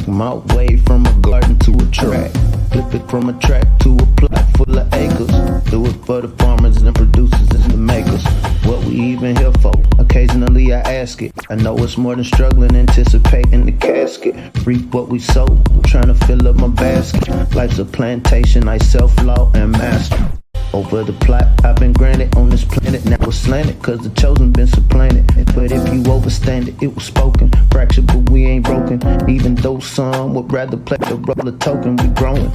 My way from a garden to a track. Flip it from a track to a plot full of acres. Do it for the farmers and the producers and the makers. What we even here for? Occasionally I ask it. I know it's more than struggling, anticipating the casket. Reap what we sow, I'm trying to fill up my basket. Life's a plantation, I self-law and master. Over the plot I've been granted on this planet. Now it's slanted, cause the chosen been supplanted. But if you overstand it, it was spoken. Fractured, but we ain't broken. Even though some would rather play the role of token, we growing.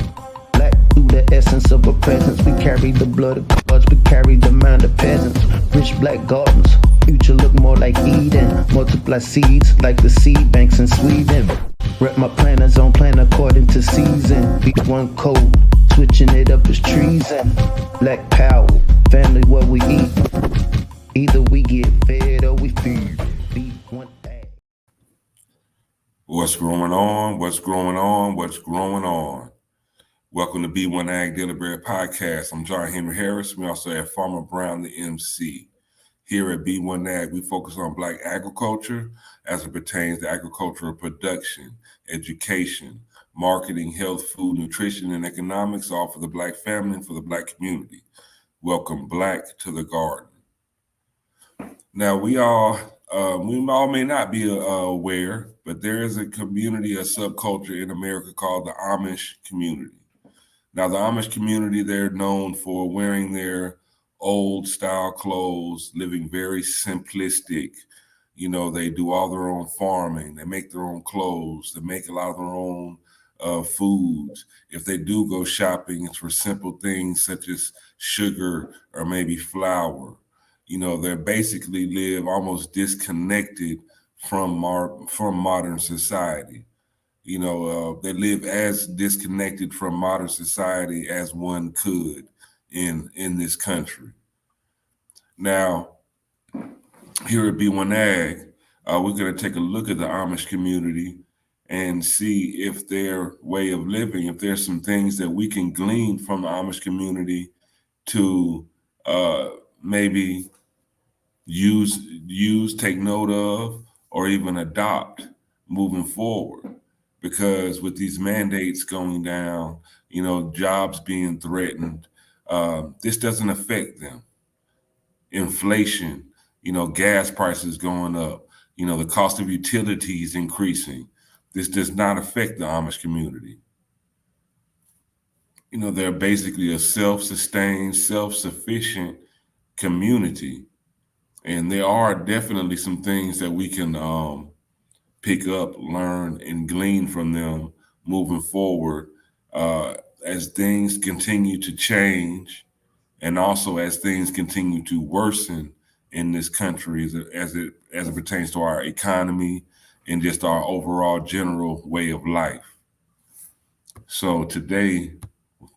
Black through the essence of a presence. We carry the blood of gods, we carry the mind of peasants. Rich black gardens, future look more like Eden. Multiply seeds like the seed banks in Sweden. Rep my planners on plan according to season. B1 code, switching it up is treason. Black power, family what we eat. Either we get fed or we feed. B1AG. What's going on? What's going on? What's going on? Welcome to B1AG Daily Bread Podcast. I'm John Henry Harris. We also have Farmer Brown, the MC. Here at B1AG, we focus on Black agriculture as it pertains to agricultural production, education, marketing, health, food, nutrition, and economics, all for the Black family and for the Black community. Welcome Black to the garden. Now, we all may not be aware, but there is a community, a subculture in America called the Amish community. Now, the Amish community, they're known for wearing their old style clothes, living very simplistic. You know, they do all their own farming. They make their own clothes. They make a lot of their own foods. If they do go shopping, it's for simple things such as sugar or maybe flour. You know, they basically live almost disconnected from modern society. You know, they live as disconnected from modern society as one could in this country. Now, here at B1AG, we're going to take a look at the Amish community and see if their way of living, if there's some things that we can glean from the Amish community to maybe use, take note of, or even adopt moving forward. Because with these mandates going down, you know, jobs being threatened, this doesn't affect them. Inflation, you know, gas prices going up, you know, the cost of utilities increasing. This does not affect the Amish community. You know, they're basically a self-sustained, self-sufficient community. And there are definitely some things that we can pick up, learn, and glean from them moving forward as things continue to change, and also as things continue to worsen in this country as it pertains to our economy and just our overall general way of life. So today,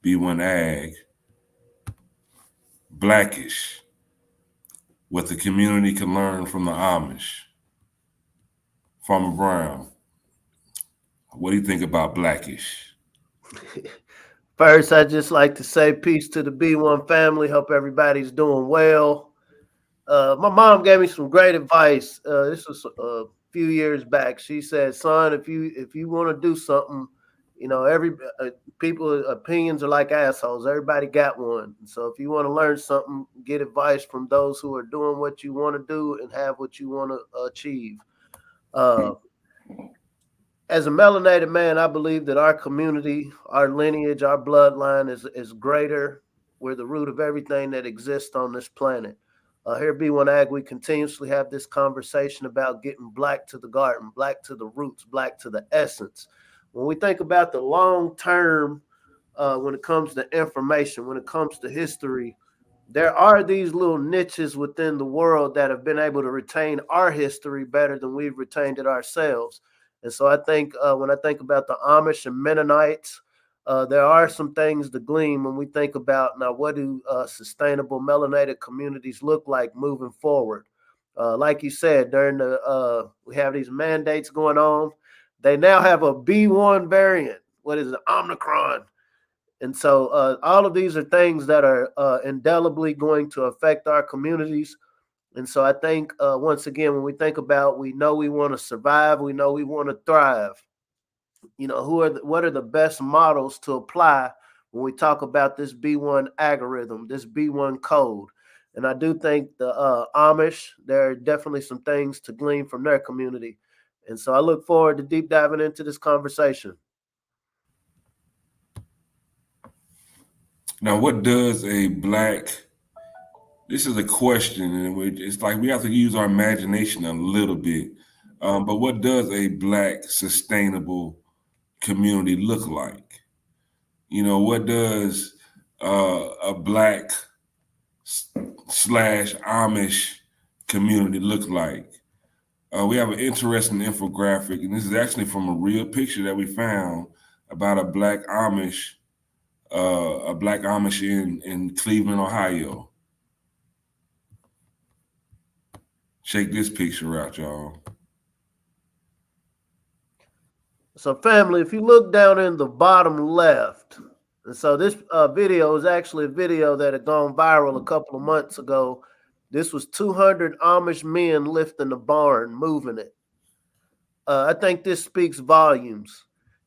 B1AG, Blackish, what the community can learn from the Amish. Farmer Brown, what do you think about Blackish? First, I'd just like to say peace to the B1 family. Hope everybody's doing well. My mom gave me some great advice. This was a few years back. She said, "Son, if you want to do something, you know, people's opinions are like assholes. Everybody got one. So if you want to learn something, get advice from those who are doing what you want to do and have what you want to achieve." As a melanated man, I believe that our community, our lineage, our bloodline is greater. We're the root of everything that exists on this planet. Here at B1AG, we continuously have this conversation about getting Black to the garden, Black to the roots, Black to the essence. When we think about the long term, when it comes to information, when it comes to history, there are these little niches within the world that have been able to retain our history better than we've retained it ourselves. And so I think when I think about the Amish and Mennonites, there are some things to glean when we think about now what do sustainable melanated communities look like moving forward. Like you said, during we have these mandates going on. They now have a B1 variant. What is it? Omicron. And so all of these are things that are indelibly going to affect our communities. And so I think, once again, when we think about, we know we want to survive, we know we want to thrive. what are the best models to apply when we talk about this B1 algorithm, this B1 code. And I do think the Amish, there are definitely some things to glean from their community. And so I look forward to deep diving into this conversation. Now, what does a black, this is a question, and it's like we have to use our imagination a little bit. But what does a black sustainable community look like? What does a black slash Amish community look like? We have an interesting infographic, and this is actually from a real picture that we found about a black Amish in Cleveland, Ohio. Check this picture out, y'all. So, family, if you look down in the bottom left, and so this video is actually a video that had gone viral a couple of months ago. This was 200 Amish men lifting the barn, moving it. I think this speaks volumes.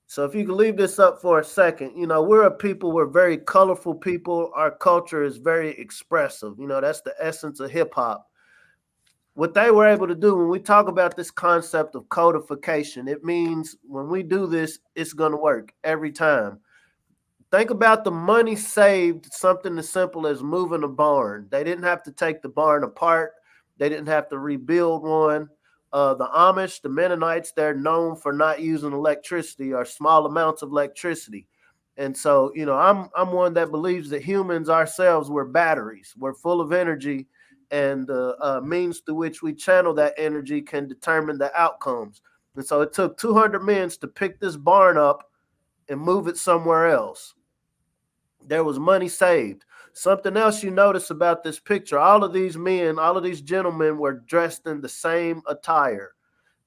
So if you can leave this up for a second, we're very colorful people. Our culture is very expressive. That's the essence of hip hop. What they were able to do when we talk about this concept of codification, it means when we do this, it's going to work every time. Think about the money saved, something as simple as moving a barn. They didn't have to take the barn apart. They didn't have to rebuild one. The Amish, the Mennonites, they're known for not using electricity or small amounts of electricity. And so, I'm one that believes that humans ourselves, we're batteries. We're full of energy, and the means through which we channel that energy can determine the outcomes. And so it took 200 men to pick this barn up and move it somewhere else. There was money saved. Something else you notice about this picture, all of these men, all of these gentlemen were dressed in the same attire.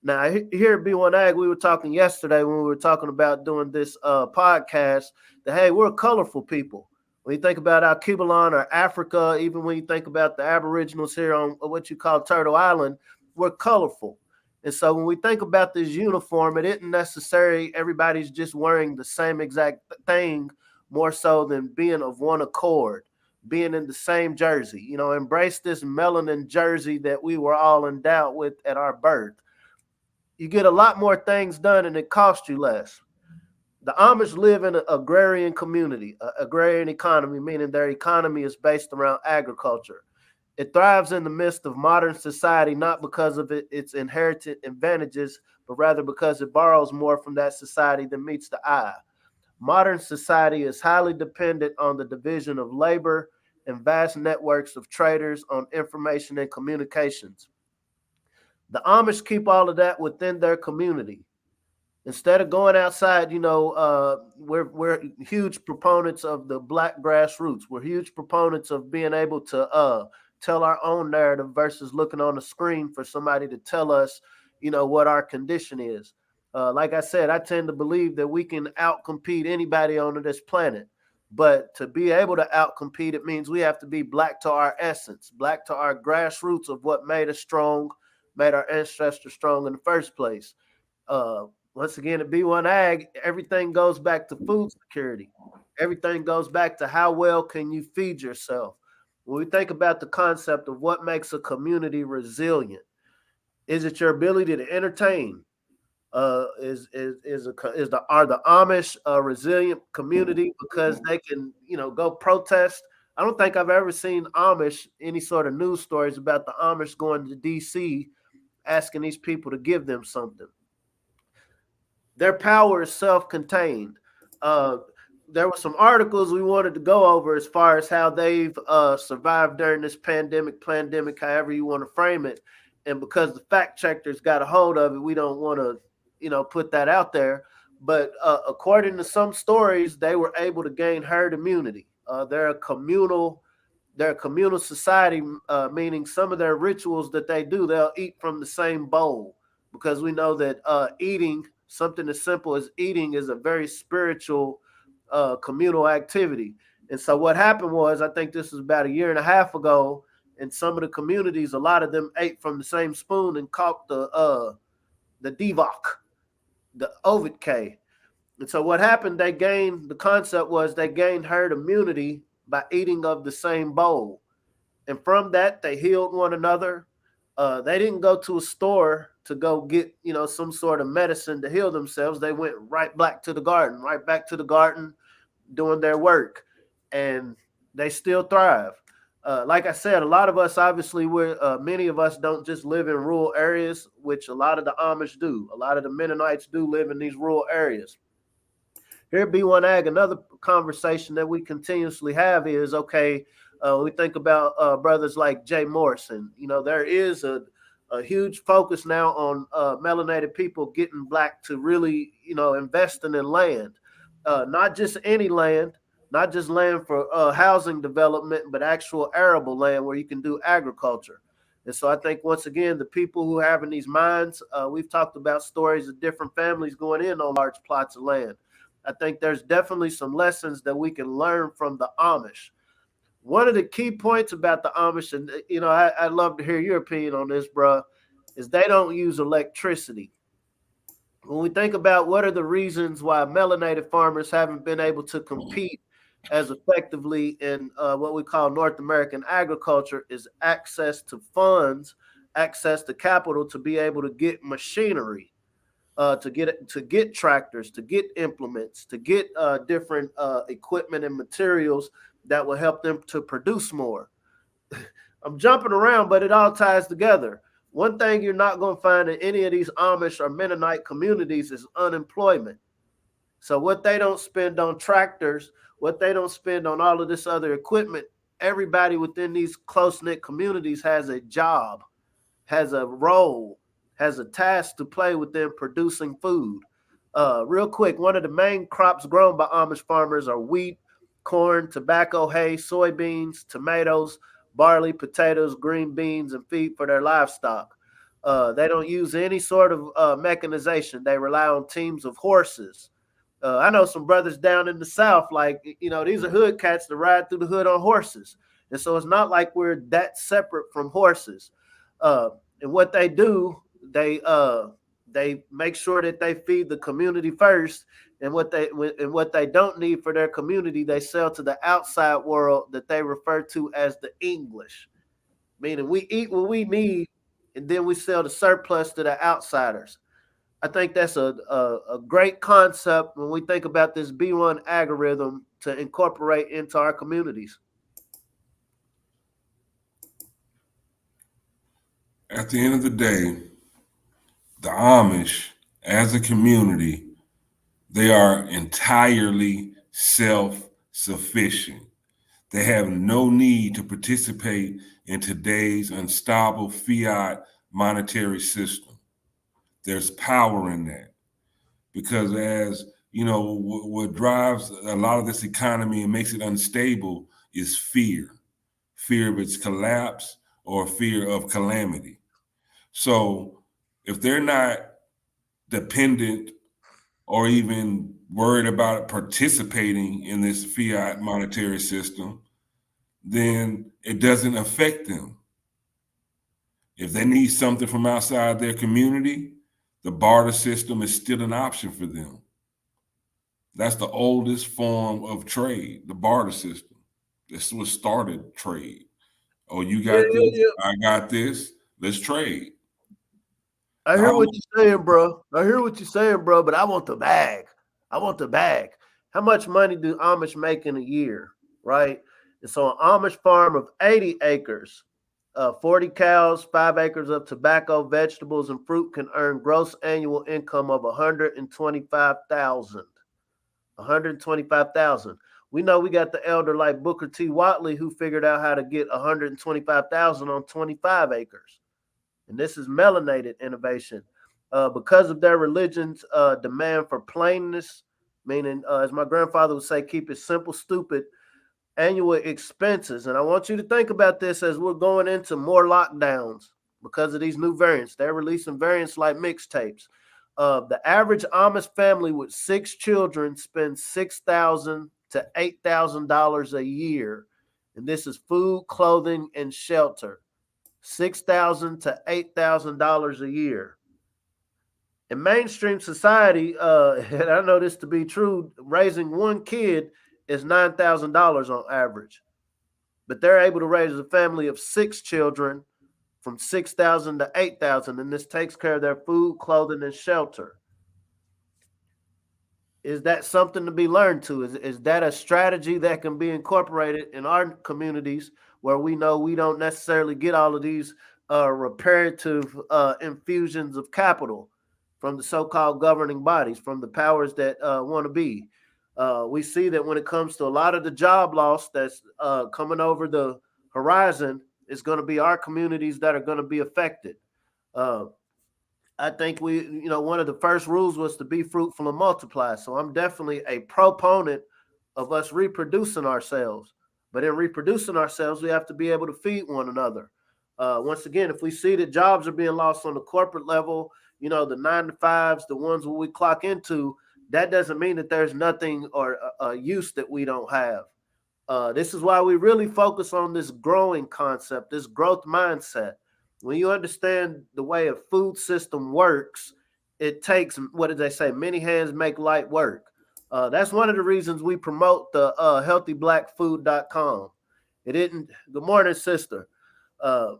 Now, here at B1AG, we were talking yesterday when we were talking about doing this podcast that, hey, we're colorful people. When you think about our Kibalon or Africa, even when you think about the Aboriginals here on what you call Turtle Island, we're colorful. And so when we think about this uniform, it isn't necessarily everybody's just wearing the same exact thing, more so than being of one accord, being in the same jersey. Embrace this melanin jersey that we were all endowed with at our birth. You get a lot more things done and it costs you less. The Amish live in an agrarian community, an agrarian economy, meaning their economy is based around agriculture. It thrives in the midst of modern society, not because of its inherited advantages, but rather because it borrows more from that society than meets the eye. Modern society is highly dependent on the division of labor and vast networks of traders on information and communications. The Amish keep all of that within their community. Instead of going outside, we're huge proponents of the Black grassroots. We're huge proponents of being able to tell our own narrative versus looking on the screen for somebody to tell us, what our condition is. Like I said, I tend to believe that we can outcompete anybody on this planet. But to be able to outcompete, it means we have to be Black to our essence, Black to our grassroots of what made us strong, made our ancestors strong in the first place. Once again, at B1AG, everything goes back to food security. Everything goes back to how well can you feed yourself. When we think about the concept of what makes a community resilient, is it your ability to entertain? Are the Amish a resilient community because they can, go protest? I don't think I've ever seen Amish, any sort of news stories about the Amish going to DC asking these people to give them something. Their power is self-contained. There were some articles we wanted to go over as far as how they've survived during this pandemic, however you want to frame it. And because the fact checkers got a hold of it, we don't want to, put that out there. But according to some stories, they were able to gain herd immunity. They're a communal society, meaning some of their rituals that they do, they'll eat from the same bowl, because we know that eating, something as simple as eating, is a very spiritual communal activity. And so what happened was, I think this was about a year and a half ago, in some of the communities, a lot of them ate from the same spoon and caught the Divok, the Ovid K. And so what happened, the concept was they gained herd immunity by eating of the same bowl. And from that, they healed one another. They didn't go to a store to go get, some sort of medicine to heal themselves. They went right back to the garden, doing their work, and they still thrive. Like I said, a lot of us, obviously, many of us don't just live in rural areas, which a lot of the Amish do. A lot of the Mennonites do live in these rural areas. Here at B1AG, another conversation that we continuously have is, okay, we think about brothers like Jay Morrison. There is a huge focus now on melanated people getting black to really, investing in land, not just any land, not just land for housing development, but actual arable land where you can do agriculture. And so I think, once again, the people who have in these mines, we've talked about stories of different families going in on large plots of land. I think there's definitely some lessons that we can learn from the Amish. One of the key points about the Amish, and I'd love to hear your opinion on this, bro, is they don't use electricity. When we think about what are the reasons why melanated farmers haven't been able to compete as effectively in what we call North American agriculture, is access to funds, access to capital to be able to get machinery, to get tractors, to get implements, to get different equipment and materials that will help them to produce more. I'm jumping around, but it all ties together. One thing you're not going to find in any of these Amish or Mennonite communities is unemployment. So what they don't spend on tractors, what they don't spend on all of this other equipment, everybody within these close knit communities has a job, has a role, has a task to play within producing food. Real quick, one of the main crops grown by Amish farmers are wheat, corn, tobacco, hay, soybeans, tomatoes, barley, potatoes, green beans, and feed for their livestock. They don't use any sort of mechanization. They rely on teams of horses. I know some brothers down in the South, like, these are hood cats that ride through the hood on horses. And so it's not like we're that separate from horses. Uh, and what they do, they make sure that they feed the community first, and what they don't need for their community, they sell to the outside world that they refer to as the English. Meaning we eat what we need, and then we sell the surplus to the outsiders. I think that's a great concept when we think about this B1 algorithm to incorporate into our communities. At the end of the day, the Amish, as a community, they are entirely self sufficient. They have no need to participate in today's unstable fiat monetary system. There's power in that because, as you know, what drives a lot of this economy and makes it unstable is fear of its collapse or fear of calamity. So if they're not dependent or even worried about participating in this fiat monetary system, then it doesn't affect them. If they need something from outside their community, the barter system is still an option for them. That's the oldest form of trade, the barter system. This was started trade. Oh, you Yeah, got yeah, this, yeah. I got this, let's trade. I The hear what Amish, you're saying, bro. I hear what you're saying, bro. But I want the bag. I want the bag. How much money do Amish make in a year, right? And so an Amish farm of 80 acres, 40 cows, 5 acres of tobacco, vegetables, and fruit can earn gross annual income of 125,000. 125,000. We know we got the elder like Booker T. Watley who figured out how to get 125,000 on 25 acres. And this is melanated innovation. Because of their religion's demand for plainness, meaning, as my grandfather would say, keep it simple, stupid, annual expenses. And I want you to think about this as we're going into more lockdowns because of these new variants. They're releasing variants like mixtapes. The average Amish family with 6 children spends $6,000 to $8,000 a year, and this is food, clothing, and shelter. $6,000 to $8,000 a year. In mainstream society, and I know this to be true, raising one kid is $9,000 on average, but they're able to raise a family of 6 children from 6,000 to 8,000, and this takes care of their food, clothing, and shelter. Is that something to be learned to? Is that a strategy that can be incorporated in our communities where we know we don't necessarily get all of these reparative infusions of capital from the so-called governing bodies, from the powers that want to be? We see that when it comes to a lot of the job loss that's coming over the horizon, it's going to be our communities that are going to be affected. Uh, I think one of the first rules was to be fruitful and multiply. So I'm definitely a proponent of us reproducing ourselves. But in reproducing ourselves, we have to be able to feed one another. Once again, if we see that jobs are being lost on the corporate level, the 9 to 5s, the ones where we clock into, that doesn't mean that there's nothing or a use that we don't have. This is why we really focus on this growing concept, this growth mindset. When you understand the way a food system works, it takes, what did they say? Many hands make light work. That's one of the reasons we promote the healthyblackfood.com. It didn't, good morning, sister. Uh,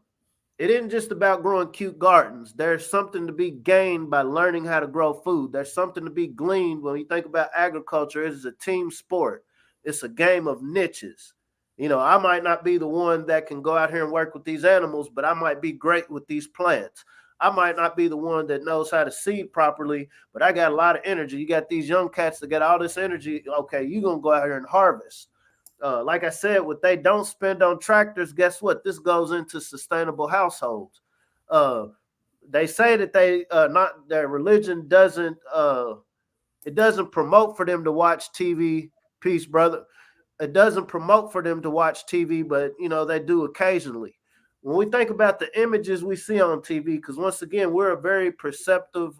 it isn't just about growing cute gardens. There's something to be gained by learning how to grow food. There's something to be gleaned when you think about agriculture. It is a team sport. It's a game of niches. I might not be the one that can go out here and work with these animals, but I might be great with these plants. I might not be the one that knows how to seed properly, but I got a lot of energy. You got these young cats that got all this energy. Okay, you're going to go out here and harvest. Like I said, what they don't spend on tractors, guess what? This goes into sustainable households. Uh, they say that not their religion doesn't it doesn't promote for them to watch TV. Peace, brother. It doesn't promote for them to watch TV, but they do occasionally. When we think about the images we see on TV, because once again, we're a very perceptive,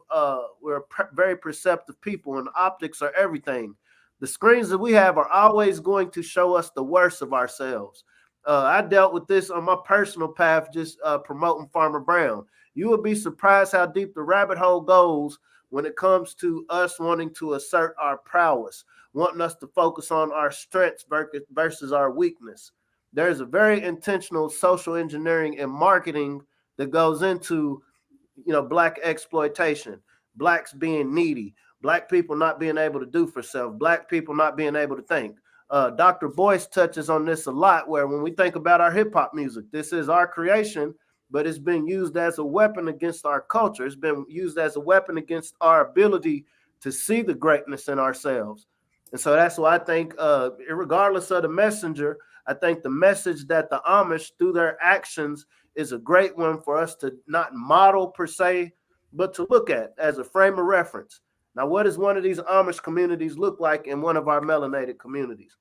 very perceptive people, and optics are everything. The screens that we have are always going to show us the worst of ourselves. I dealt with this on my personal path, just promoting Farmer Brown. You would be surprised how deep the rabbit hole goes when it comes to us wanting to assert our prowess, wanting us to focus on our strengths versus our weakness. There's a very intentional social engineering and marketing that goes into, black exploitation, blacks being needy, black people not being able to do for self, black people not being able to think. Dr. Boyce touches on this a lot, where when we think about our hip hop music, this is our creation, but it's been used as a weapon against our culture. It's been used as a weapon against our ability to see the greatness in ourselves. And so that's why I think, regardless of the messenger, I think the message that the Amish, through their actions, is a great one for us to not model per se, but to look at as a frame of reference. Now, what does one of these Amish communities look like in one of our melanated communities?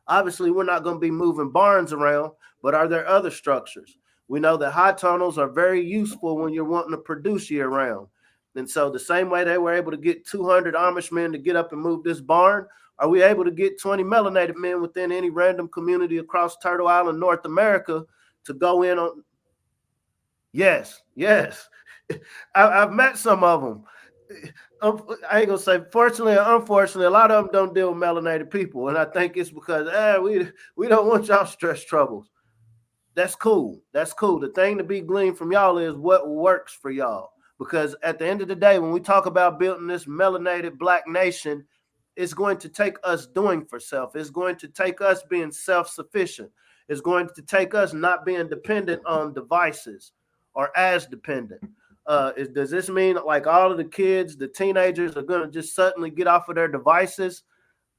Obviously, we're not going to be moving barns around, but are there other structures? We know that high tunnels are very useful when you're wanting to produce year round. And so the same way they were able to get 200 Amish men to get up and move this barn, are we able to get 20 melanated men within any random community across Turtle Island, North America, to go in on? Yes. I've met some of them. I ain't gonna say fortunately or unfortunately, a lot of them don't deal with melanated people, and I think it's because we don't want y'all stress troubles. That's cool. That's cool. The thing to be gleaned from y'all is what works for y'all. Because at the end of the day, when we talk about building this melanated black nation, it's going to take us doing for self. It's going to take us being self-sufficient. It's going to take us not being dependent on devices or as dependent. Does this mean like all of the kids, the teenagers are going to just suddenly get off of their devices?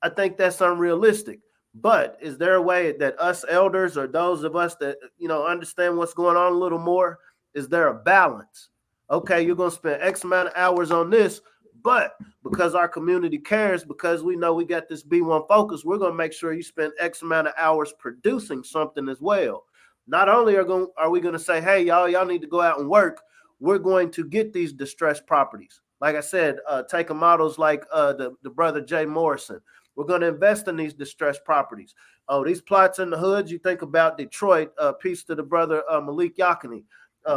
I think that's unrealistic. But is there a way that us elders or those of us that, understand what's going on a little more, is there a balance? Okay, you're going to spend X amount of hours on this, but because our community cares, because we know we got this B1 focus, we're going to make sure you spend X amount of hours producing something as well. Not only are we going to say, hey, y'all need to go out and work, we're going to get these distressed properties. Like I said, taking models like the brother Jay Morrison. We're going to invest in these distressed properties. Oh, these plots in the hoods, you think about Detroit, peace to the brother Malik Yakini.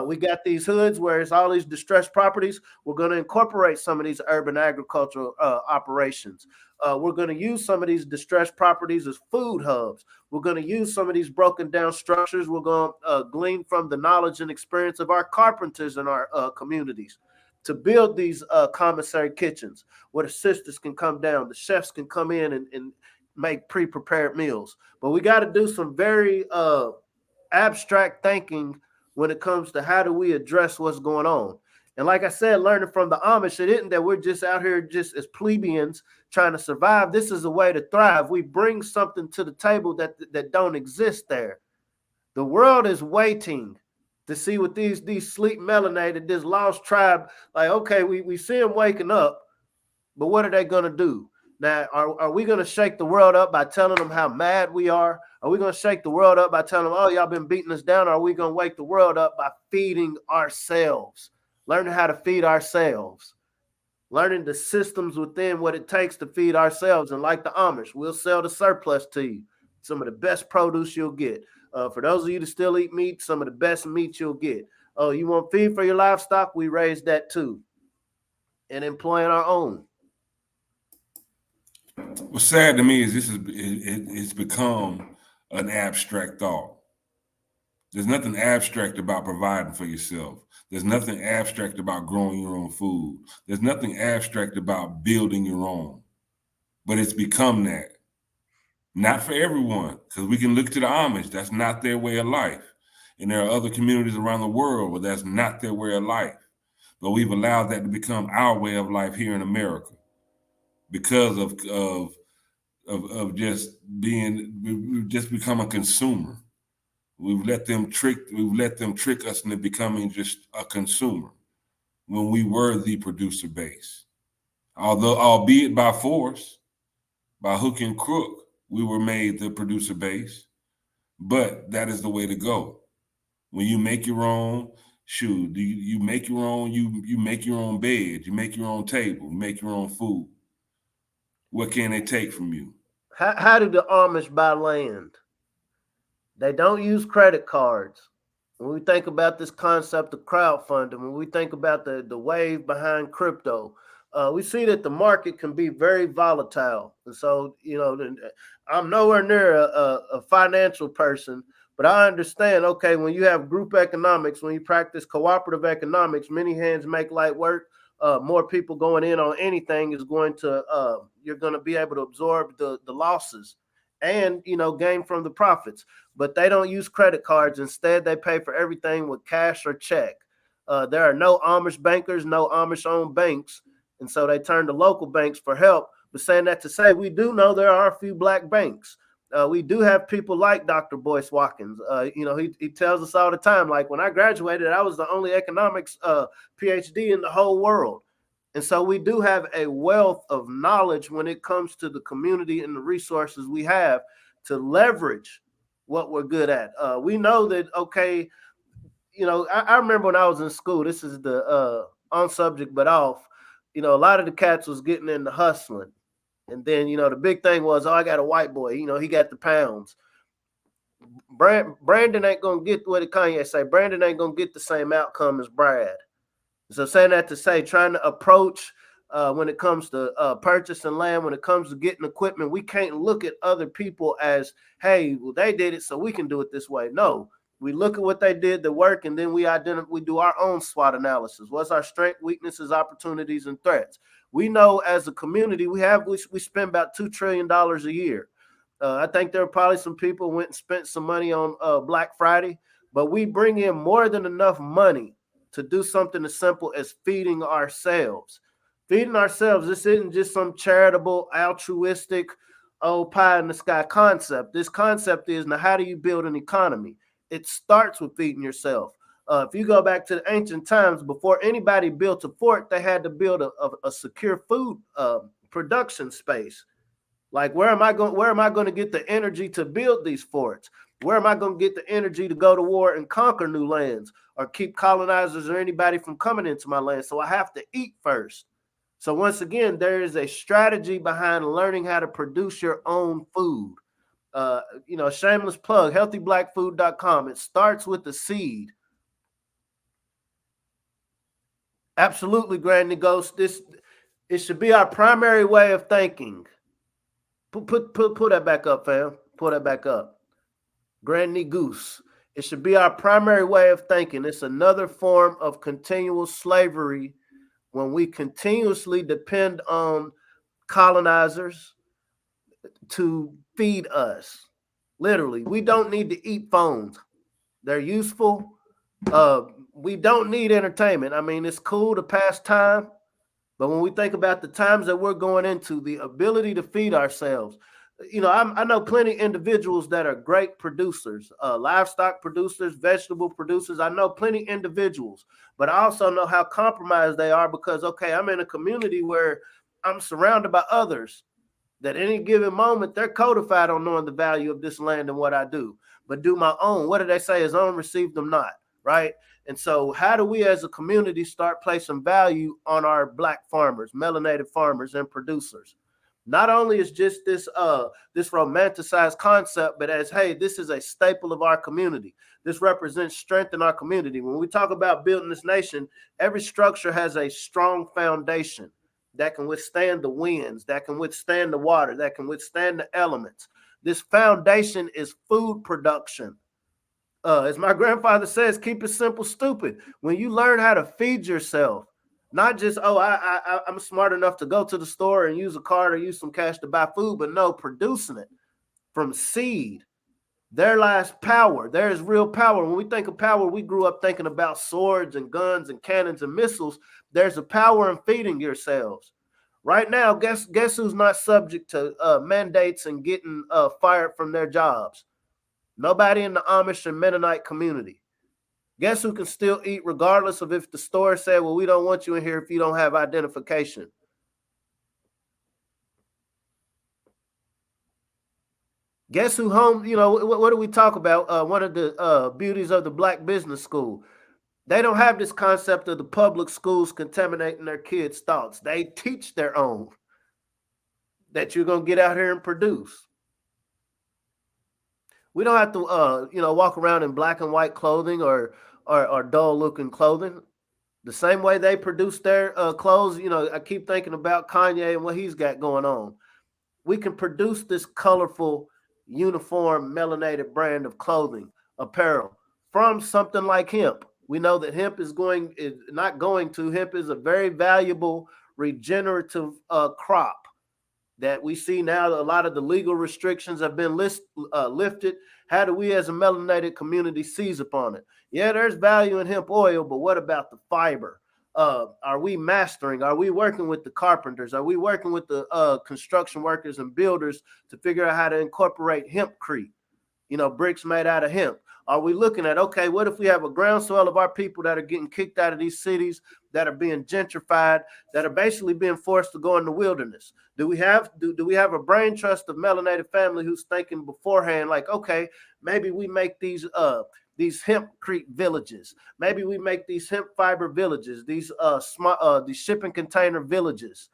We got these hoods where it's all these distressed properties. We're going to incorporate some of these urban agricultural operations. We're going to use some of these distressed properties as food hubs. We're going to use some of these broken down structures. We're going to glean from the knowledge and experience of our carpenters in our communities to build these commissary kitchens where the sisters can come down, the chefs can come in and make pre-prepared meals. But we got to do some very abstract thinking when it comes to how do we address what's going on. And like I said, learning from the Amish, it isn't that we're just out here just as plebeians trying to survive. This is a way to thrive. We bring something to the table that don't exist there. The world is waiting to see what these sleep melanated, this lost tribe, like, okay, we see them waking up, but what are they going to do? Now, are we going to shake the world up by telling them how mad we are? Are we going to shake the world up by telling them, oh, y'all been beating us down? Or are we going to wake the world up by feeding ourselves, learning how to feed ourselves, learning the systems within what it takes to feed ourselves? And like the Amish, we'll sell the surplus to you, some of the best produce you'll get. For those of you that still eat meat, some of the best meat you'll get. Oh, you want feed for your livestock? We raise that too. And employing our own. What's sad to me is it's become an abstract thought. There's nothing abstract about providing for yourself. There's nothing abstract about growing your own food. There's nothing abstract about building your own. But it's become that. Not for everyone, because we can look to the Amish. That's not their way of life. And there are other communities around the world where that's not their way of life. But we've allowed that to become our way of life here in America because of just we've just become a consumer. We've let them trick us into becoming just a consumer when we were the producer base. Although, albeit by force, by hook and crook, we were made the producer base, but that is the way to go. When you make your own, shoot, you make your own, you make your own bed, you make your own table, you make your own food. What can they take from you? How do the Amish buy land? They don't use credit cards. When we think about this concept of crowdfunding, when we think about the wave behind crypto, we see that the market can be very volatile. And so, I'm nowhere near a financial person, but I understand, okay, when you have group economics, when you practice cooperative economics, many hands make light work. More people going in on anything is going to, you're going to be able to absorb the losses and, gain from the profits. But they don't use credit cards. Instead, they pay for everything with cash or check. There are no Amish bankers, no Amish-owned banks. And so they turn to local banks for help. But saying that to say, we do know there are a few black banks. We do have people like Dr. Boyce Watkins. He tells us all the time, like, when I graduated, I was the only economics PhD in the whole world. And so we do have a wealth of knowledge when it comes to the community and the resources we have to leverage what we're good at. We know that, okay, I remember when I was in school, this is the on subject but off, a lot of the cats was getting into hustling. And then, the big thing was, I got a white boy, he got the pounds. Brandon ain't going to get what did Kanye say? Brandon ain't going to get the same outcome as Brad. So saying that to say, trying to approach when it comes to purchasing land, when it comes to getting equipment, we can't look at other people as, hey, well, they did it, so we can do it this way. No, we look at what they did to work, and then we do our own SWOT analysis. What's our strength, weaknesses, opportunities, and threats? We know as a community, we spend about $2 trillion a year. I think there are probably some people went and spent some money on Black Friday, but we bring in more than enough money to do something as simple as feeding ourselves. Feeding ourselves, this isn't just some charitable, altruistic, pie in the sky concept. This concept is, now, how do you build an economy? It starts with feeding yourself. If you go back to the ancient times, before anybody built a fort, they had to build a secure food production space. Like, where am I going to get the energy to build these forts? Where am I going to get the energy to go to war and conquer new lands or keep colonizers or anybody from coming into my land? So I have to eat first. So once again, there is a strategy behind learning how to produce your own food. Shameless plug, healthyblackfood.com. It starts with the seed. Absolutely, Granny Ghost. It should be our primary way of thinking. Pull that back up, fam. Pull that back up. Granny Goose. It should be our primary way of thinking. It's another form of continual slavery when we continuously depend on colonizers to feed us. Literally, we don't need to eat phones. They're useful. We don't need entertainment. I mean, it's cool to pass time, but when we think about the times that we're going into, the ability to feed ourselves, I know plenty of individuals that are great producers, livestock producers, vegetable producers. I know plenty of individuals, but I also know how compromised they are because, okay, I'm in a community where I'm surrounded by others that any given moment they're codified on knowing the value of this land and what I do, but do my own. What do they say? His own receive them not, right? And so how do we as a community start placing value on our black farmers, melanated farmers and producers? Not only is just this romanticized concept, but as, hey, this is a staple of our community. This represents strength in our community. When we talk about building this nation, every structure has a strong foundation that can withstand the winds, that can withstand the water, that can withstand the elements. This foundation is food production. As my grandfather says, keep it simple, stupid. When you learn how to feed yourself, not just, oh, I'm smart enough to go to the store and use a card or use some cash to buy food, but no, producing it from seed. There lies power. There is real power. When we think of power, we grew up thinking about swords and guns and cannons and missiles. There's a power in feeding yourselves. Right now, guess who's not subject to mandates and getting fired from their jobs? Nobody in the Amish and Mennonite community. Guess who can still eat regardless of if the store said, well, we don't want you in here if you don't have identification? Guess who home, what do we talk about? One of the beauties of the Black Business School. They don't have this concept of the public schools contaminating their kids' thoughts. They teach their own that you're going to get out here and produce. We don't have to, walk around in black and white clothing or dull looking clothing. The same way they produce their clothes, I keep thinking about Kanye and what he's got going on. We can produce this colorful, uniform, melanated brand of clothing, apparel from something like hemp. We know that hemp is hemp is a very valuable regenerative crop that we see now. A lot of the legal restrictions have been lifted. How do we as a melanated community seize upon it? Yeah, there's value in hemp oil, but what about the fiber? Are we mastering? Are we working with the carpenters? Are we working with the construction workers and builders to figure out how to incorporate hempcrete? Bricks made out of hemp. Are we looking at, okay, what if we have a groundswell of our people that are getting kicked out of these cities, that are being gentrified, that are basically being forced to go in the wilderness? Do we have a brain trust of melanated family who's thinking beforehand, like, okay, maybe we make these hempcrete villages, maybe we make these hemp fiber villages, these shipping container villages.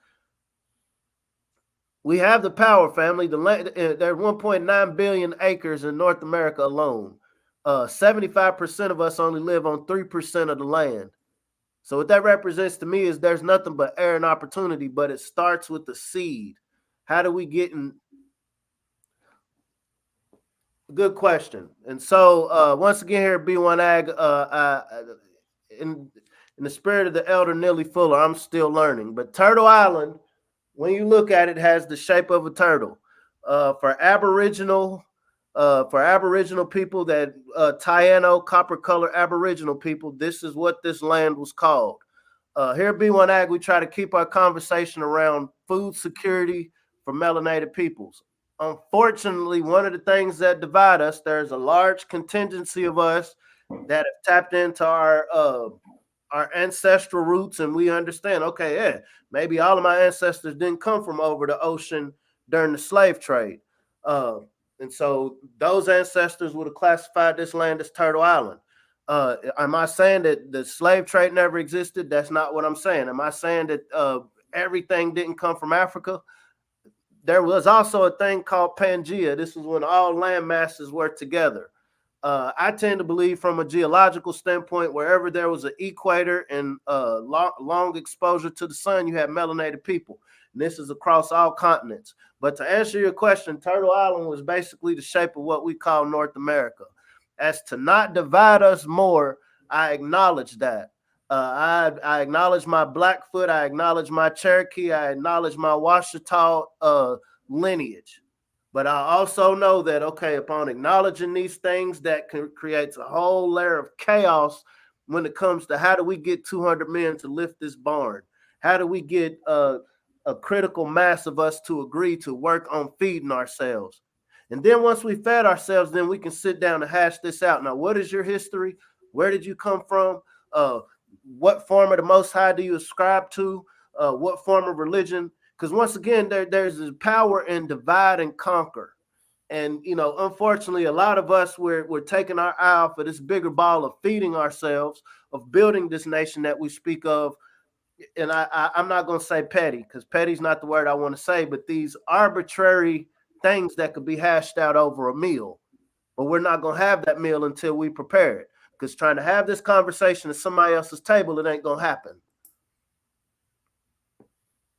We have the power, family. The land, there are 1.9 billion acres in North America alone. 75% of us only live on 3% of the land. So what that represents to me is there's nothing but air and opportunity, but it starts with the seed. How do we get in? Good question. And so once again here at B1AG, in the spirit of the elder Nellie Fuller, I'm still learning. But Turtle Island, when you look at it, has the shape of a turtle. For Aboriginal people, that Taino copper color Aboriginal people, this is what this land was called. Here at B1AG, we try to keep our conversation around food security for melanated peoples. Unfortunately, one of the things that divide us, there's a large contingency of us that have tapped into our ancestral roots, and we understand, okay, yeah, maybe all of my ancestors didn't come from over the ocean during the slave trade. And so those ancestors would have classified this land as Turtle Island. Am I saying that the slave trade never existed? That's not what I'm saying. Am I saying that everything didn't come from Africa? There was also a thing called Pangea. This was when all land masses were together. I tend to believe from a geological standpoint, wherever there was an equator and long exposure to the sun, you had melanated people. And this is across all continents. But to answer your question, Turtle Island was basically the shape of what we call North America. As to not divide us more, I acknowledge that. I acknowledge my Blackfoot. I acknowledge my Cherokee. I acknowledge my Washita lineage. But I also know that, okay, upon acknowledging these things, that creates a whole layer of chaos when it comes to how do we get 200 men to lift this barn? How do we get a critical mass of us to agree to work on feeding ourselves? And then once we fed ourselves, then we can sit down and hash this out. Now, what is your history? Where did you come from? What form of the Most High do you ascribe to? What form of religion? Because once again, there's this power in divide and conquer. And, unfortunately, a lot of us, we're taking our eye off of this bigger ball of feeding ourselves, of building this nation that we speak of. And I'm not going to say petty, because petty is not the word I want to say, but these arbitrary things that could be hashed out over a meal. But we're not going to have that meal until we prepare it. Because trying to have this conversation at somebody else's table, it ain't going to happen.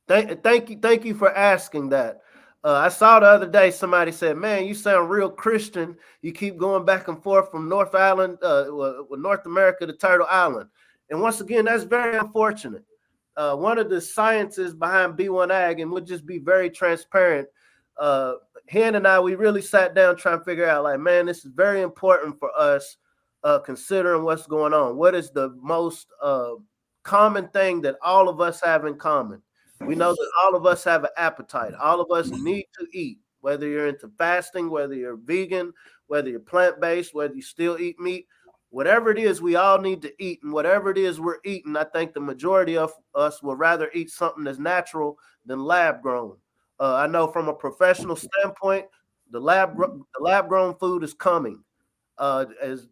Thank you for asking that. I saw the other day somebody said, "Man, you sound real Christian. You keep going back and forth from North America to Turtle Island." And once again, that's very unfortunate. One of the scientists behind B1AG, and we'll just be very transparent, Hen and I, we really sat down trying to figure out, like, man, this is very important for us, considering what's going on. What is the most common thing that all of us have in common? We know that all of us have an appetite. All of us need to eat, whether you're into fasting, whether you're vegan, whether you're plant-based, whether you still eat meat, whatever it is, we all need to eat. And whatever it is we're eating, I think the majority of us will rather eat something that's natural than lab-grown. I know from a professional standpoint, the lab-grown food is coming. As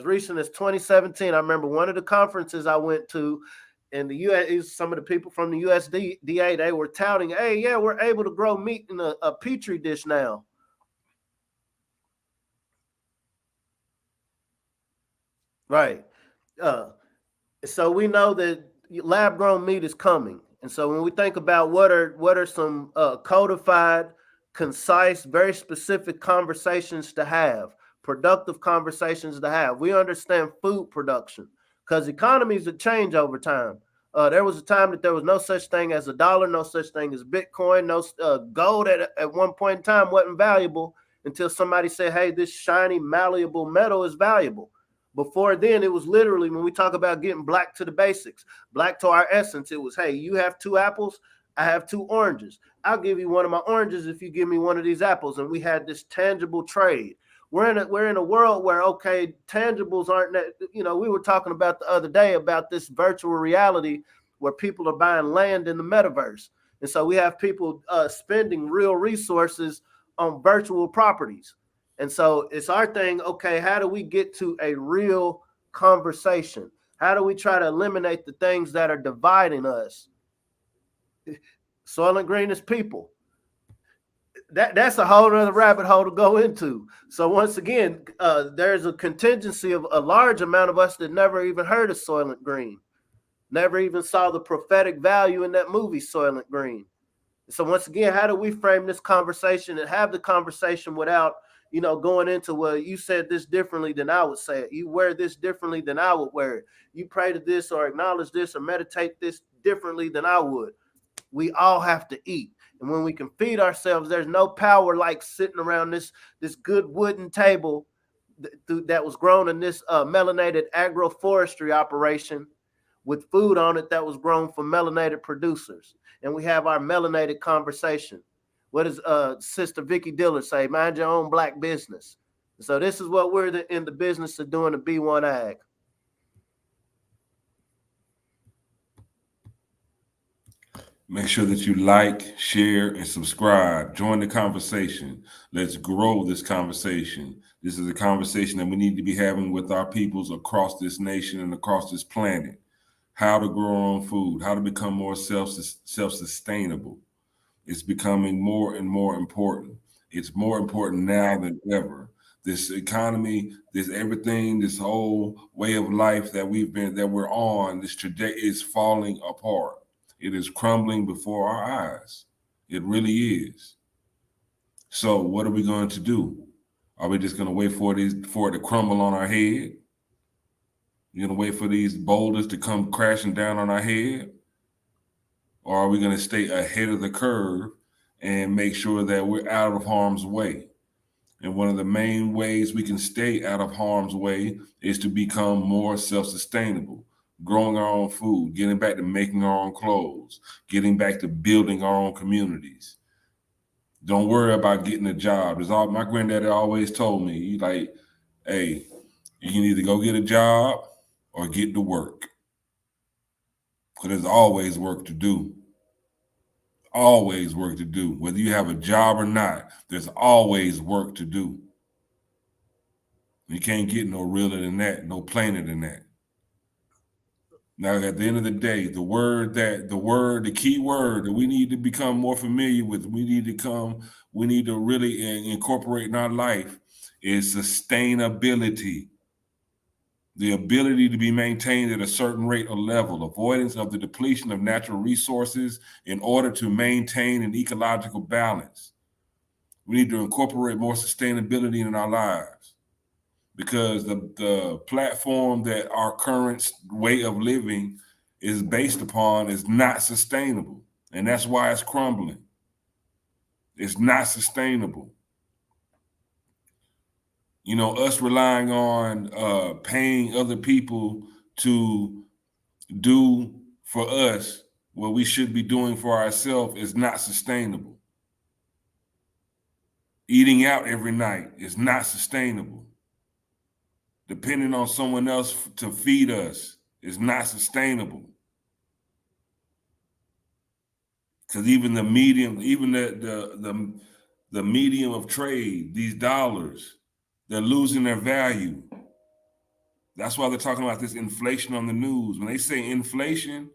recent as 2017, I remember one of the conferences I went to, and the US, some of the people from the USDA, they were touting, "Hey, yeah, we're able to grow meat in a petri dish now." Right. So we know that lab-grown meat is coming. And so when we think about what are some codified, concise, very specific conversations to have, productive conversations to have, we understand food production, because economies that change over time. There was a time that there was no such thing as a dollar, no such thing as Bitcoin, no gold at one point in time wasn't valuable until somebody said, "Hey, this shiny, malleable metal is valuable." Before then, it was literally, when we talk about getting black to the basics, black to our essence, it was, "Hey, you have 2 apples, I have 2 oranges. I'll give you one of my oranges if you give me one of these apples." And we had this tangible trade. We're in a world where, okay, tangibles aren't that, we were talking about the other day about this virtual reality where people are buying land in the metaverse. And so we have people spending real resources on virtual properties. And so it's our thing, okay, how do we get to a real conversation? How do we try to eliminate the things that are dividing us? Soylent Green is people. That's a whole other rabbit hole to go into. So once again, there's a contingency of a large amount of us that never even heard of Soylent Green, never even saw the prophetic value in that movie, Soylent Green. So once again, how do we frame this conversation and have the conversation without, going into, well, you said this differently than I would say it. You wear this differently than I would wear it. You pray to this or acknowledge this or meditate this differently than I would. We all have to eat. And when we can feed ourselves, there's no power like sitting around this good wooden table that was grown in this melanated agroforestry operation with food on it that was grown from melanated producers. And we have our melanated conversation. What does Sister Vicky Diller say? Mind your own black business. So this is what we're in the business of doing at B1AG. Make sure that you like, share, and subscribe. Join the conversation. Let's grow this conversation. This is a conversation that we need to be having with our peoples across this nation and across this planet. How to grow our own food, how to become more self-sustainable. It's becoming more and more important. It's more important now than ever. this economy, this everything, this whole way of life that we're on, this trajectory is falling apart. It is crumbling before our eyes. It really is. So what are we going to do? Are we just going to wait for it to crumble on our head? You're going to wait for these boulders to come crashing down on our head? Or are we going to stay ahead of the curve and make sure that we're out of harm's way? And one of the main ways we can stay out of harm's way is to become more self-sustainable, growing our own food, getting back to making our own clothes, getting back to building our own communities. Don't worry about getting a job. My granddaddy always told me, like, hey, you can either go get a job or get to work. Because there's always work to do. Always work to do. Whether you have a job or not, there's always work to do. You can't get no realer than that, no plainer than that. Now, at the end of the day, the key word that we need to become more familiar with, we need to really incorporate in our life is sustainability. The ability to be maintained at a certain rate or level, avoidance of the depletion of natural resources in order to maintain an ecological balance. We need to incorporate more sustainability in our lives, because the platform that our current way of living is based upon is not sustainable. And that's why it's crumbling. It's not sustainable. You know, us relying on paying other people to do for us what we should be doing for ourselves is not sustainable. Eating out every night is not sustainable. Depending on someone else to feed us is not sustainable. Because even the medium, even the medium of trade, these dollars, they're losing their value. That's why they're talking about this inflation on the news. When they say inflation,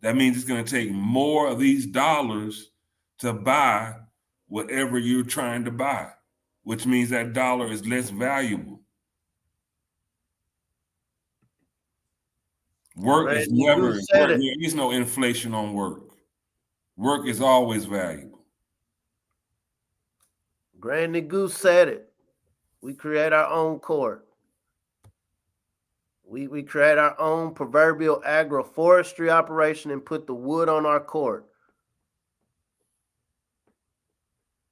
that means it's going to take more of these dollars to buy whatever you're trying to buy, which means that dollar is less valuable. Work is never, there is no inflation on work. Work is always valuable. Granny Goose said it. We create our own court. We create our own proverbial agroforestry operation and put the wood on our court.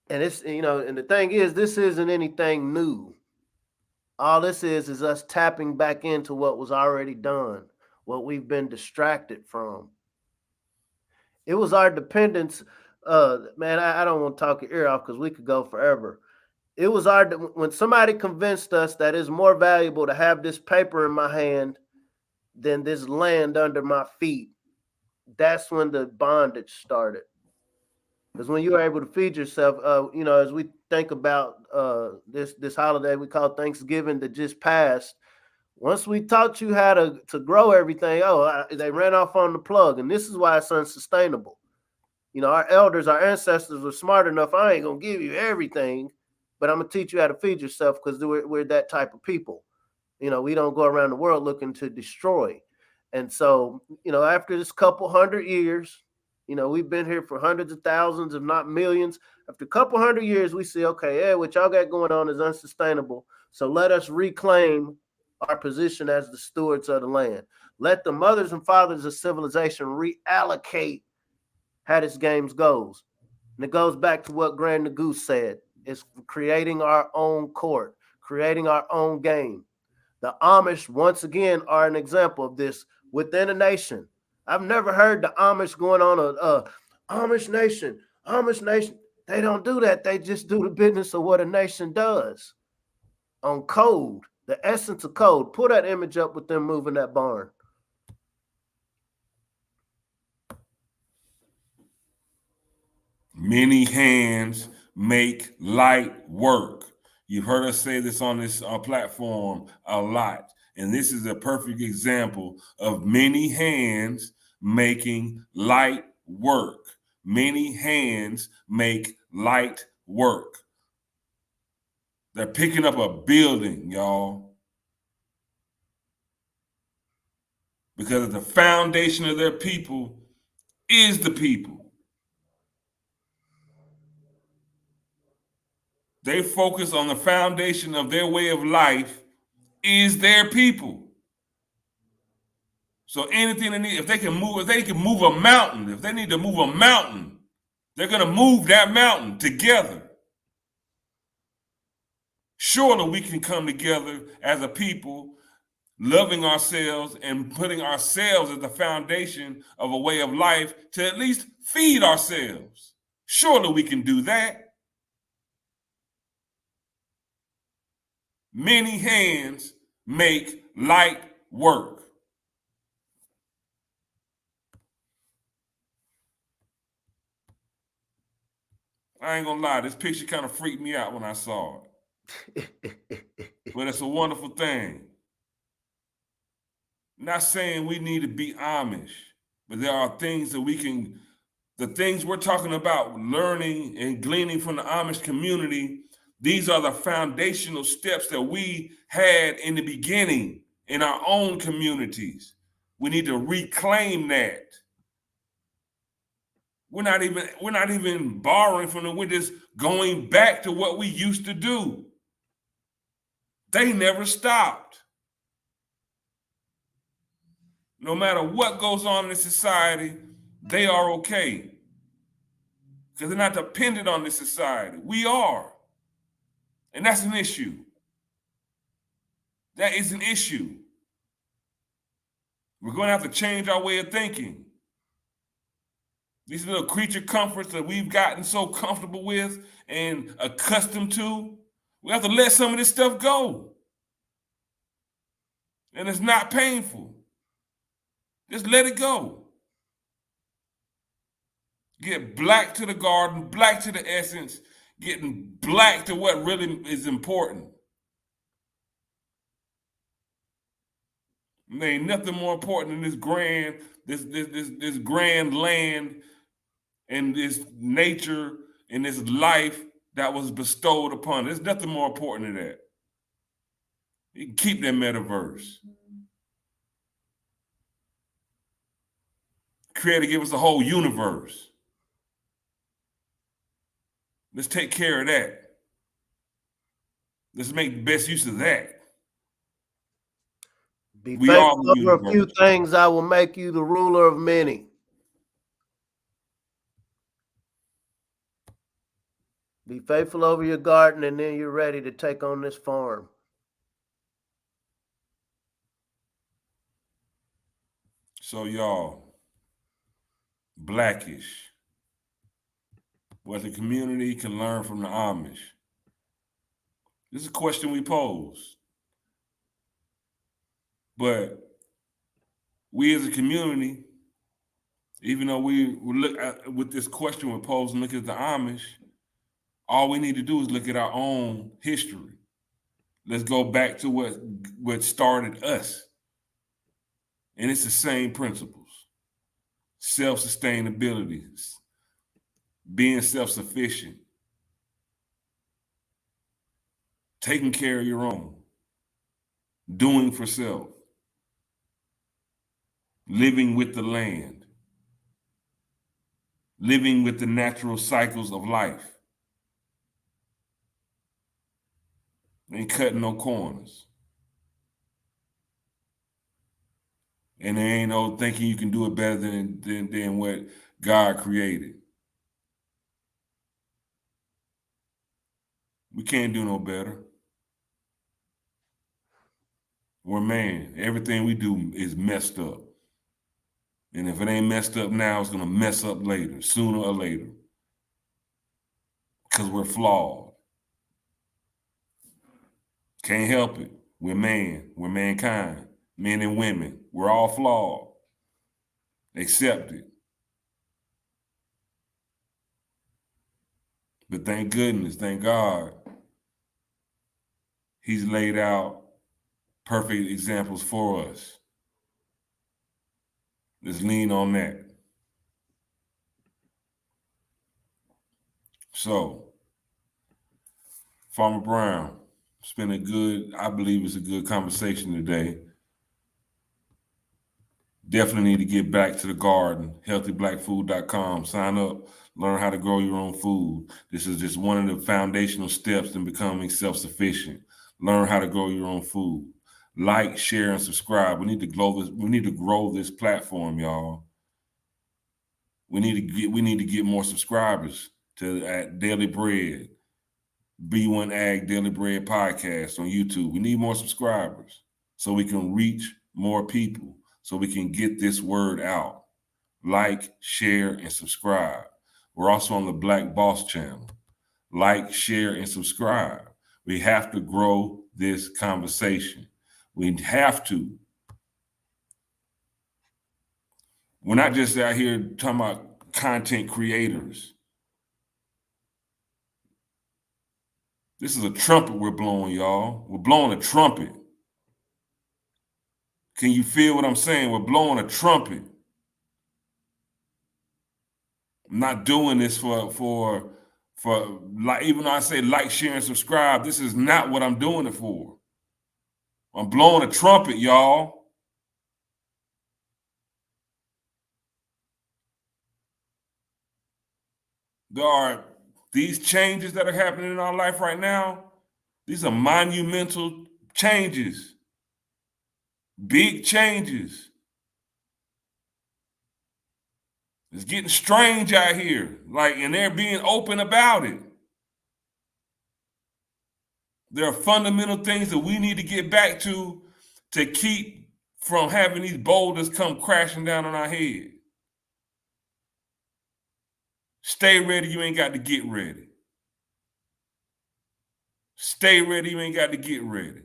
And it's, you know, and the thing is, this isn't anything new. All this is us tapping back into what was already done, what we've been distracted from. It was our dependence. Man, I don't want to talk your ear off because we could go forever. It was when somebody convinced us that it's more valuable to have this paper in my hand than this land under my feet. That's when the bondage started. Because when you are able to feed yourself, you know, as we think about this holiday we call Thanksgiving that just passed, once we taught you how to grow everything, they ran off on the plug. And this is why it's unsustainable. You know, our elders, our ancestors were smart enough. I ain't going to give you everything, but I'm going to teach you how to feed yourself, because we're that type of people. You know, we don't go around the world looking to destroy. And so, you know, after this couple hundred years, you know, we've been here for hundreds of thousands, if not millions. After a couple hundred years, we see, okay, yeah, what y'all got going on is unsustainable. So let us reclaim our position as the stewards of the land. Let the mothers and fathers of civilization reallocate how this game goes. And it goes back to what Grand Goose said. It's creating our own court, creating our own game. The Amish, once again, are an example of this within a nation. I've never heard the Amish going on a Amish nation. They don't do that. They just do the business of what a nation does. On code, the essence of code. Pull that image up with them moving that barn. Many hands make light work. You've heard us say this on this platform a lot. And this is a perfect example of many hands making light work. Many hands make light work. They're picking up a building, y'all. Because the foundation of their people is the people. They focus on the foundation of their way of life is their people. So anything they need, if they can move a mountain, if they need to move a mountain, they're going to move that mountain together. Surely we can come together as a people, loving ourselves and putting ourselves as the foundation of a way of life to at least feed ourselves. Surely we can do that. Many hands make light work. I ain't gonna lie, this picture kind of freaked me out when I saw it. But it's a wonderful thing. Not saying we need to be Amish, but there are things that the things we're talking about, learning and gleaning from the Amish community, these are the foundational steps that we had in the beginning in our own communities. We need to reclaim that. We're not even borrowing from them. We're just going back to what we used to do. They never stopped. No matter what goes on in society, they are okay. Because they're not dependent on this society. We are. And that's an issue. That is an issue. We're going to have to change our way of thinking. These little creature comforts that we've gotten so comfortable with and accustomed to, we have to let some of this stuff go. And it's not painful. Just let it go. Get black to the garden, black to the essence, getting black to what really is important. And there ain't nothing more important than this grand land and this nature and this life that was bestowed upon. There's nothing more important than that. You can keep that metaverse. Creator gave us a whole universe. Let's take care of that. Let's make the best use of that. Be faithful over a few things, I will make you the ruler of many. Be faithful over your garden, and then you're ready to take on this farm. So y'all, Blackish, what the community can learn from the Amish. This is a question we pose. But we as a community, even though we look at with this question we're posing, look at the Amish, all we need to do is look at our own history. Let's go back to what started us. And it's the same principles. Self-sustainability, being self-sufficient, taking care of your own, doing for self, living with the land, living with the natural cycles of life, ain't cutting no corners. And there ain't no thinking you can do it better than what God created. We can't do no better. We're man. Everything we do is messed up. And if it ain't messed up now, it's going to mess up later, sooner or later. Because we're flawed. Can't help it. We're man. We're mankind. Men and women. We're all flawed. Accept it. But thank goodness, thank God, He's laid out perfect examples for us. Let's lean on that. So, Farmer Brown, It's been I believe it's a good conversation today. Definitely need to get back to the garden, healthyblackfood.com. Sign up, learn how to grow your own food. This is just one of the foundational steps in becoming self-sufficient. Learn how to grow your own food. Like, share, and subscribe. We need to grow this platform, y'all. We need to get more subscribers at Daily Bread, B1AG Daily Bread podcast on YouTube. We need more subscribers so we can reach more people, so we can get this word out. Like, share, and subscribe. We're also on the Black Boss channel. Like, share, and subscribe. We have to grow this conversation. We have to. We're not just out here talking about content creators. This is a trumpet we're blowing, y'all. We're blowing a trumpet. Can you feel what I'm saying? We're blowing a trumpet. I'm not doing this for like, even though I say like, share, and subscribe, this is not what I'm doing it for. I'm blowing a trumpet, y'all. There are these changes that are happening in our life right now. These are monumental changes, big changes. It's getting strange out here, and they're being open about it. There are fundamental things that we need to get back to keep from having these boulders come crashing down on our head. Stay ready, you ain't got to get ready. Stay ready, you ain't got to get ready.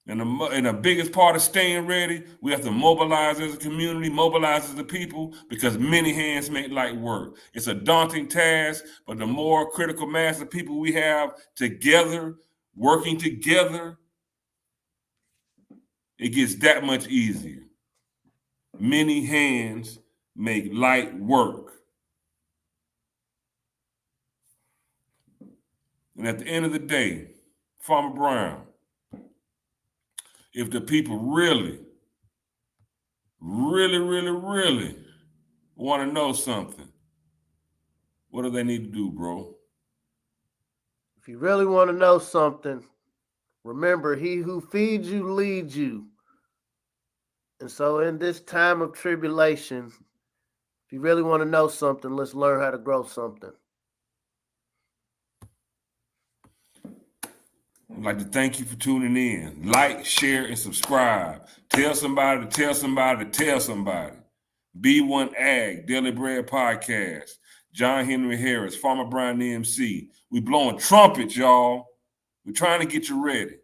And the biggest part of staying ready, we have to mobilize as a community, mobilize as a people, because many hands make light work. It's a daunting task, but the more critical mass of people we have together, working together, it gets that much easier. Many hands make light work. And at the end of the day, Farmer Brown, if the people really, really, really, really want to know something, what do they need to do, bro? If you really want to know something, remember, he who feeds you leads you. And so in this time of tribulation, if you really want to know something, let's learn how to grow something. I'd like to thank you for tuning in. Like, share, and subscribe. Tell somebody to tell somebody to tell somebody. B1AG, Daily Bread Podcast. John Henry Harris, Farmer Brown MC. We blowing trumpets, y'all. We're trying to get you ready.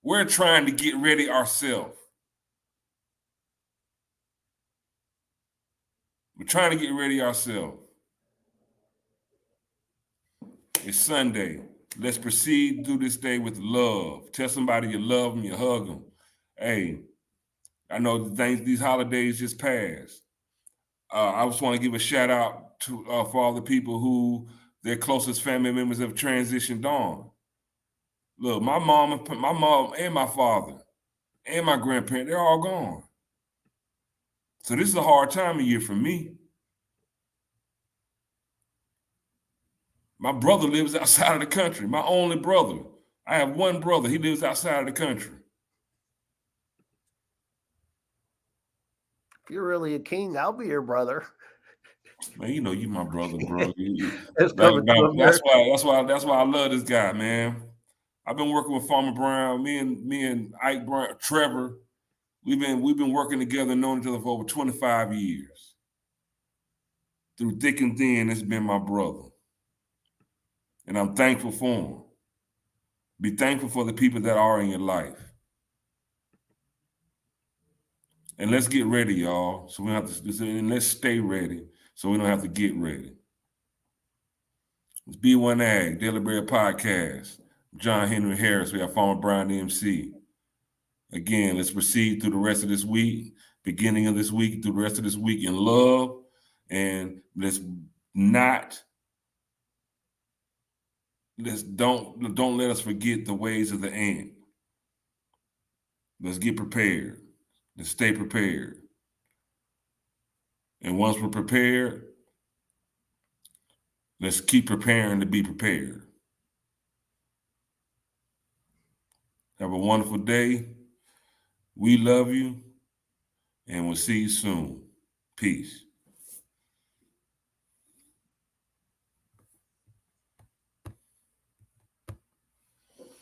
We're trying to get ready ourselves. We're trying to get ready ourselves. It's Sunday. Let's proceed through this day with love. Tell somebody you love them, you hug them. Hey, I know these holidays just passed. I just want to give a shout out to for all the people who their closest family members have transitioned on. Look, my mom and my father and my grandparent, they're all gone. So this is a hard time of year for me. My brother lives outside of the country. My only brother. I have one brother. He lives outside of the country. If you're really a king, I'll be your brother. Man, you know you my brother, bro. That's why I love this guy, man. I've been working with Farmer Brown. Me and Ike Brown, Trevor. We've been working together, known each other for over 25 years. Through thick and thin, it's been my brother. And I'm thankful for him. Be thankful for the people that are in your life. And let's get ready, y'all. So we don't have to, and let's stay ready so we don't have to get ready. It's B1AG, Daily Bread Podcast. John Henry Harris. We have Farmer Brown MC. Again, let's proceed through the rest of this week, beginning of this week, through the rest of this week in love. And let's don't let us forget the ways of the ant. Let's get prepared. Let's stay prepared. And once we're prepared, let's keep preparing to be prepared. Have a wonderful day. We love you, and we'll see you soon. Peace.